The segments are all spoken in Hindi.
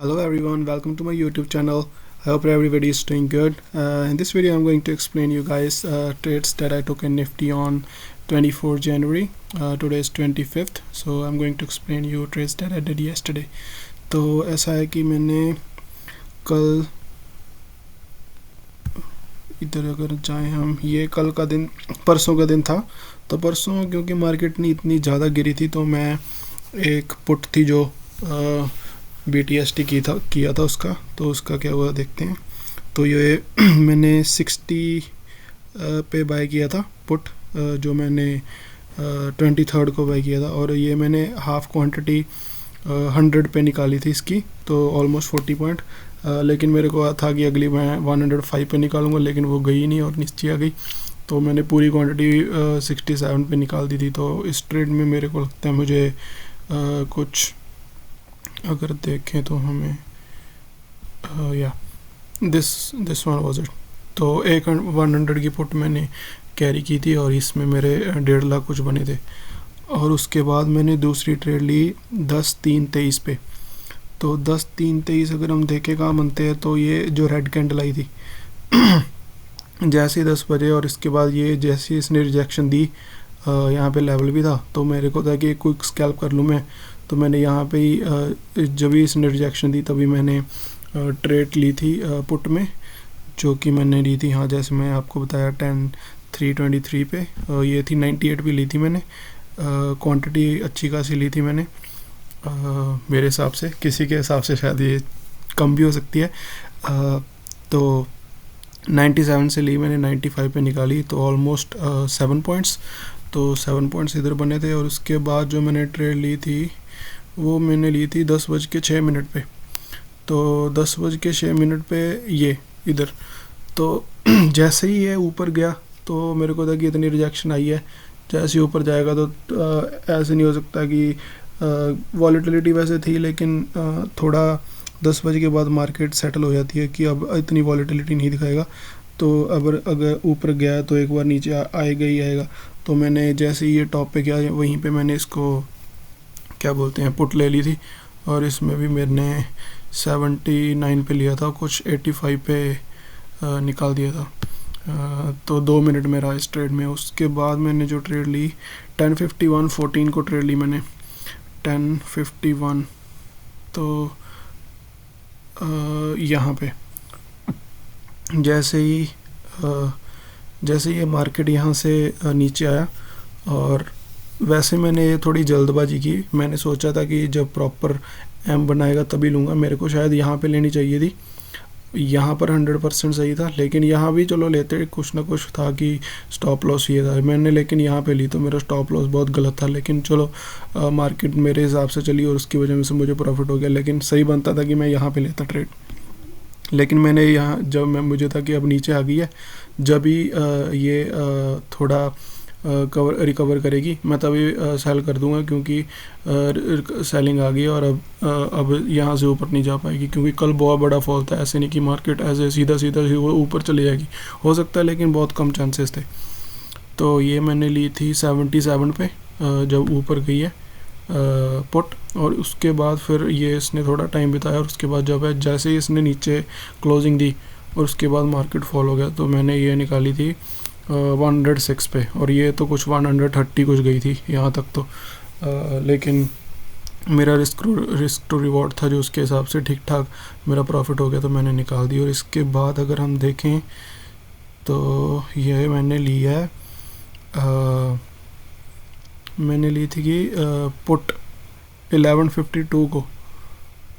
Hello everyone, welcome to my YouTube channel. I hope everybody is doing good. In this video I'm going to explain you guys trades that I took in Nifty on 24 January. Today is 25th, so I'm going to explain you trades that I did yesterday. तो ऐसा है कि मैंने कल इधर अगर जाएं हम, ये कल का दिन परसों का दिन था। तो परसों क्योंकि मार्केट नहीं इतनी ज़्यादा गिरी थी तो मैं एक पुट थी जो BTST किया था उसका, तो उसका क्या हुआ देखते हैं। तो ये मैंने 60 पे बाय किया था पुट, जो मैंने 23rd को बाय किया था, और ये मैंने हाफ क्वांटिटी 100 पे निकाली थी इसकी, तो ऑलमोस्ट 40 पॉइंट। लेकिन मेरे को था कि अगली मैं 105 पे निकालूंगा, लेकिन वो गई नहीं और नीचे आ गई, तो मैंने पूरी क्वांटिटी 67 पे निकाल दी थी। तो इस ट्रेड में मेरे को लगता है मुझे कुछ अगर देखें तो हमें या दिस वन वाज इट। तो 100 की पुट मैंने कैरी की थी और इसमें मेरे 1.5 लाख कुछ बने थे। और उसके बाद मैंने दूसरी ट्रेड ली 10-3-23 पे। तो 10-3-23 अगर हम देखें कहाँ बनते हैं, तो ये जो रेड कैंडल आई थी जैसे ही 10 बजे, और इसके बाद ये जैसे इसने रिजेक्शन दी, यहाँ पे लेवल भी था, तो मेरे को था कि क्विक स्कैल्प कर लूँ मैं। तो मैंने यहाँ पे ही जब भी इसने रिजेक्शन दी तभी मैंने ट्रेड ली थी पुट में, जो कि मैंने ली थी, हाँ जैसे मैं आपको बताया 10-3-23 पे। ये थी 98 भी ली थी मैंने। क्वांटिटी अच्छी खासी ली थी मैंने, मेरे हिसाब से, किसी के हिसाब से शायद ये कम भी हो सकती है। तो 97 से ली मैंने, 95 पे निकाली, तो ऑलमोस्ट 7 पॉइंट्स। तो 7 पॉइंट्स इधर बने थे। और उसके बाद जो मैंने ट्रेड ली थी वो मैंने ली थी 10:06 पे। तो 10:06 पे ये इधर, तो जैसे ही ये ऊपर गया तो मेरे को था कि इतनी रिजेक्शन आई है, जैसे ही ऊपर जाएगा तो ऐसे नहीं हो सकता कि वॉलेटिलिटी वैसे थी, लेकिन थोड़ा 10 बजे के बाद मार्केट सेटल हो जाती है कि अब इतनी वॉलेटिलिटी नहीं दिखाएगा। तो अगर ऊपर गया तो एक बार नीचे आएगा ही आएगा। तो मैंने जैसे ही ये टॉप पे गया वहीं पे मैंने इसको क्या बोलते हैं पुट ले ली थी, और इसमें भी मैंने 79 पे लिया था, कुछ 85 पे निकाल दिया था। तो 2 मिनट मेरा इस ट्रेड में। उसके बाद मैंने जो ट्रेड ली 10:51-14 को ट्रेड ली मैंने 10:51। तो यहाँ पे जैसे ये मार्केट यहाँ से नीचे आया, और वैसे मैंने थोड़ी जल्दबाजी की। मैंने सोचा था कि जब प्रॉपर एम बनाएगा तभी लूँगा, मेरे को शायद यहाँ पे लेनी चाहिए थी। यहाँ पर 100% सही था, लेकिन यहाँ भी चलो लेते, कुछ ना कुछ था कि स्टॉप लॉस ये था मैंने, लेकिन यहाँ पे ली तो मेरा स्टॉप लॉस बहुत गलत था। लेकिन चलो मार्केट मेरे हिसाब से चली और उसकी वजह से मुझे प्रॉफिट हो गया, लेकिन सही बनता था कि मैं यहाँ पे लेता ट्रेड। लेकिन मैंने यहाँ जब मुझे था कि अब नीचे आ गई है, जब भी ये थोड़ा रिकवर करेगी मैं तभी सेल कर दूंगा, क्योंकि सेलिंग आ गई और अब यहाँ से ऊपर नहीं जा पाएगी, क्योंकि कल बहुत बड़ा फॉल था। ऐसे नहीं कि मार्केट ऐसे सीधा ऊपर चली जाएगी, हो सकता है लेकिन बहुत कम चांसेस थे। तो ये मैंने ली थी 77 पे जब ऊपर गई है पुट। और उसके बाद फिर ये इसने थोड़ा टाइम बिताया, और उसके बाद जब जैसे ही इसने नीचे क्लोजिंग दी और उसके बाद मार्केट फॉल हो गया, तो मैंने ये निकाली थी 106 पे, और ये तो कुछ 130 कुछ गई थी यहाँ तक। तो लेकिन मेरा रिस्क टू रिवॉर्ड था जो उसके हिसाब से ठीक ठाक मेरा प्रॉफिट हो गया, तो मैंने निकाल दी। और इसके बाद अगर हम देखें तो ये मैंने ली है मैंने ली थी कि पुट 11:52 को।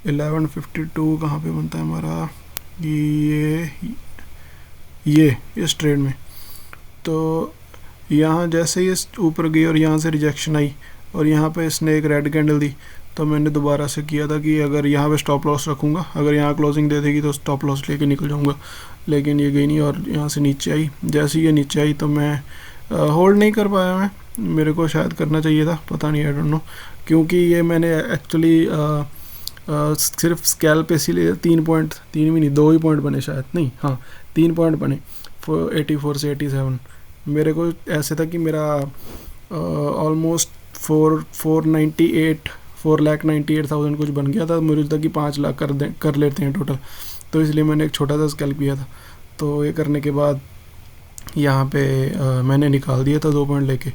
11:52 कहाँ पे बनता है हमारा, ये इस ट्रेड में। तो यहाँ जैसे ही ऊपर गई और यहाँ से रिजेक्शन आई और यहाँ पे इसने एक रेड कैंडल दी, तो मैंने दोबारा से किया था कि अगर यहाँ पे स्टॉप लॉस रखूँगा, अगर यहाँ क्लोजिंग दे देगी तो स्टॉप लॉस लेके निकल जाऊँगा। लेकिन ये गई नहीं और यहाँ से नीचे आई। जैसे ही ये नीचे आई तो मैं होल्ड नहीं कर पाया, मैं मेरे को शायद करना चाहिए था, पता नहीं, आई डोंट नो, क्योंकि ये मैंने एक्चुअली सिर्फ स्कैल्प पे इसीलिए 3 पॉइंट, 3 भी नहीं 2 ही पॉइंट बने शायद, नहीं हाँ 3 पॉइंट बने 84 से 87। मेरे को ऐसे था कि मेरा ऑलमोस्ट 498 4,98,000 कुछ बन गया था। मुझे था कि 5 लाख कर लेते हैं टोटल, तो इसलिए मैंने एक छोटा सा स्कैल्प किया था। तो ये करने के बाद यहाँ पे मैंने निकाल दिया था 2 पॉइंट लेके।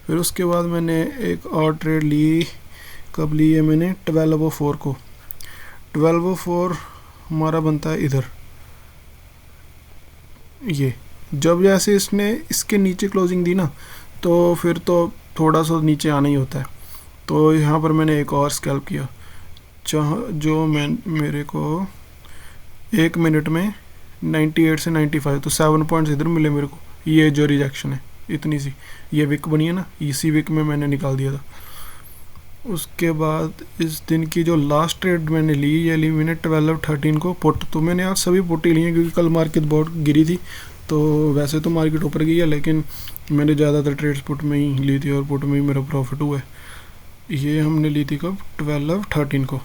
फिर उसके बाद मैंने एक और ट्रेड ली। कब ली है मैंने? 1204 को। 1204 हमारा बनता है इधर, ये जब जैसे इसने इसके नीचे क्लोजिंग दी ना, तो फिर तो थोड़ा सा नीचे आना ही होता है। तो यहाँ पर मैंने एक और स्कैल्प किया, जो मेरे को 1 मिनट में 98 से 95, तो 7 पॉइंट्स इधर मिले मेरे को। ये जो रिजेक्शन है इतनी सी, ये विक बनी है ना, इसी विक में मैंने निकाल दिया था। उसके बाद इस दिन की जो लास्ट ट्रेड मैंने ली, ये ली मैंने 12-13 को पुट। तो मैंने आज सभी पुट ही ली हैं क्योंकि कल मार्केट बहुत गिरी थी। तो वैसे तो मार्केट ऊपर गई है, लेकिन मैंने ज़्यादातर ट्रेड्स पुट में ही ली थी और पुट में ही मेरा प्रॉफिट हुआ है। ये हमने ली थी कब? 12-13 को।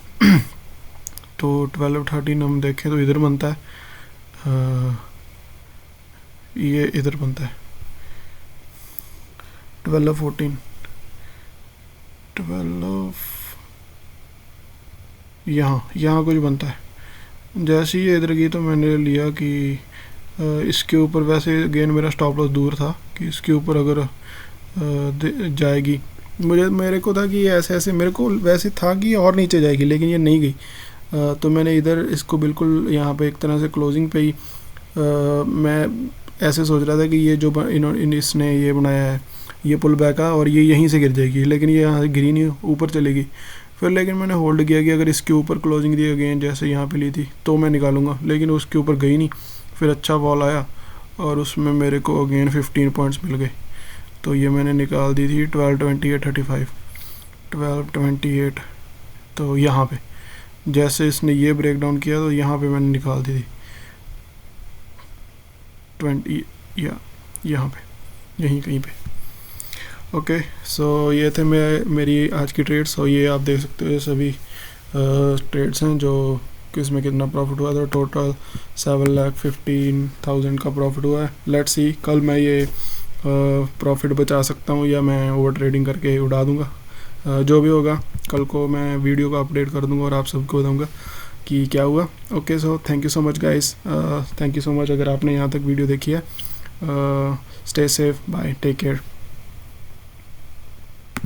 तो 12-13 हम देखें तो इधर बनता है, ये इधर बनता है 12-14, 12 यहाँ कुछ बनता है। जैसे ही ये इधर गई तो मैंने लिया कि इसके ऊपर, वैसे अगेन मेरा स्टॉप लॉस दूर था कि इसके ऊपर अगर जाएगी, मेरे को था कि ये ऐसे मेरे को वैसे था कि और नीचे जाएगी, लेकिन ये नहीं गई। तो मैंने इधर इसको बिल्कुल यहाँ पे एक तरह से क्लोजिंग पे ही मैं ऐसे सोच रहा था कि ये जो इसने ये बनाया है, ये पुल बैक है और ये यहीं से गिर जाएगी, लेकिन ये यहाँ से गिरी नहीं, ऊपर चलेगी। फिर लेकिन मैंने होल्ड किया कि अगर इसके ऊपर क्लोजिंग दी अगेन जैसे यहाँ पे ली थी तो मैं निकालूंगा, लेकिन उसके ऊपर गई नहीं। फिर अच्छा बॉल आया और उसमें मेरे को अगेन 15 पॉइंट्स मिल गए। तो ये मैंने निकाल दी थी 12-28-35, 12-28। तो यहाँ पे जैसे इसने ये ब्रेक डाउन किया तो यहाँ पे मैंने निकाल दी थी 20, या यहाँ पे, यहीं कहीं पे। ओके, सो ये थे मेरी आज की ट्रेड्स। सो ये आप देख सकते हो, ये सभी ट्रेड्स हैं जो किसमें कितना प्रॉफिट हुआ था। टोटल 7,15,000 का प्रॉफिट हुआ है। लेट्स सी कल मैं ये प्रॉफिट बचा सकता हूँ या मैं ओवर ट्रेडिंग करके उड़ा दूँगा। जो भी होगा कल को मैं वीडियो को अपडेट कर दूँगा और आप सबको बताऊँगा कि क्या हुआ। Okay, so thank you so much guys, thank you so much अगर आपने यहाँ तक वीडियो देखी है। Stay safe, bye, take care.